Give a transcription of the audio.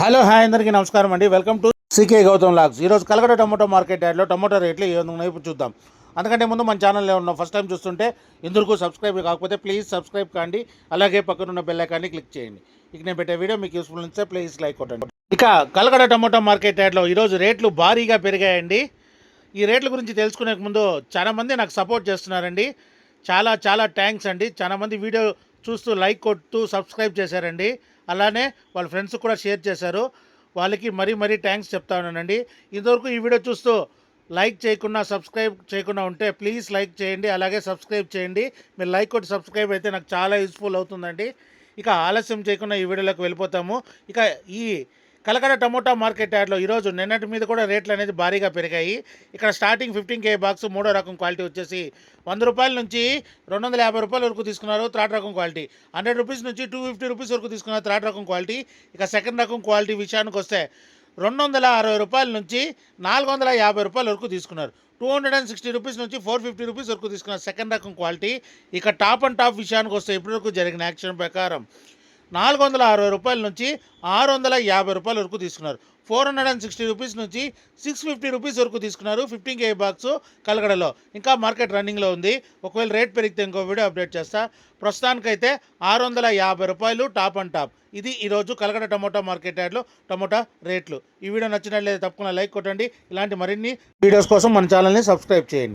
Hello hi అందరికీ నమస్కారం అండి. Welcome to CK Gautam logs. ఈరోజు కలకడ టమోటో మార్కెట్ యార్డ్లో టమోటో రేట్లు ఏ విధంగా ఇప్పుడు చూద్దాం. అందుకంటే ముందు మన ఛానల్లో ఉన్న ఫస్ట్ టైం చూస్తుంటే ఇందుకు సబ్స్క్రైబ్ కాకపోతే ప్లీజ్ సబ్స్క్రైబ్ కాండి. అలాగే పక్కనున్న బెల్ ఐకాన్ని క్లిక్ చేయండి. ఇక నేను పెట్టే వీడియో మీకు యూస్ఫుల్ ఉంటే ప్లీజ్ లైక్ కొట్టండి. ఇక కలకడ టమోటో మార్కెట్ యార్డ్లో ఈరోజు రేట్లు భారీగా పెరిగాయండి. ఈ రేట్ల గురించి తెలుసుకునే ముందు చాలామంది నాకు సపోర్ట్ చేస్తున్నారండి. చాలా చాలా థ్యాంక్స్ అండి. చాలామంది వీడియో చూస్తూ లైక్ కొడుతూ సబ్స్క్రైబ్ చేశారండి. అలానే వాళ్ళ ఫ్రెండ్స్ కూడా షేర్ చేశారు. వాళ్ళకి మరీ థ్యాంక్స్ చెప్తా ఉన్నానండి. ఇంతవరకు ఈ వీడియో చూస్తూ లైక్ చేయకుండా సబ్స్క్రైబ్ చేయకుండా ఉంటే ప్లీజ్ లైక్ చేయండి, అలాగే సబ్స్క్రైబ్ చేయండి. మీరు లైక్ కొట్టి సబ్స్క్రైబ్ అయితే నాకు చాలా యూస్ఫుల్ అవుతుందండి. ఇక ఆలస్యం చేయకుండా ఈ వీడియోలోకి వెళ్ళిపోతాము. ఇక ఈ కలకడ టమోటా మార్కెట్ యార్డ్లో ఈరోజు నిన్నటి మీద కూడా రేట్లు అనేది భారీగా పెరిగాయి. ఇక్కడ స్టార్టింగ్ 15K బాక్స్ మూడో రకం క్వాలిటీ వచ్చేసి 100 రూపాయల నుంచి 250 రూపాయల వరకు తీసుకున్నారు. థర్డ్ రకం క్వాలిటీ 100 రూపీస్ నుంచి 250 రూపీస్ వరకు తీసుకున్నారు. థర్డ్ రకం క్వాలిటీ. ఇక సెకండ్ రకం క్వాలిటీ విషయానికి వస్తే 260 రూపాయల నుంచి 450 రూపాయల వరకు తీసుకున్నారు. 260 రూపీస్ నుంచి 450 రూపీస్ వరకు తీసుకున్నారు సెకండ్ రకం క్వాలిటీ. ఇక టాప్ అండ్ టాప్ విషయానికి వస్తే ఇప్పటివరకు జరిగిన యాక్షన్ ప్రకారం 460 రూపాయల నుంచి 650 రూపాయల వరకు తీసుకున్నారు. 460 రూపీస్ నుంచి 650 రూపీస్ వరకు తీసుకున్నారు 15K బాక్స్ కలగడలో. ఇంకా మార్కెట్ రన్నింగ్లో ఉంది. ఒకవేళ రేట్ పెరిగితే ఇంకో వీడియో అప్డేట్ చేస్తా. ప్రస్తుతానికైతే 650 రూపాయలు టాప్ అండ్ టాప్. ఇది ఈరోజు కలకడ టమోటా మార్కెట్ యార్డ్లో టమోటా రేట్లు. ఈ వీడియో నచ్చినట్లయితే తప్పకుండా లైక్ కొట్టండి. ఇలాంటి మరిన్ని వీడియోస్ కోసం మన ఛానల్ని సబ్స్క్రైబ్ చేయండి.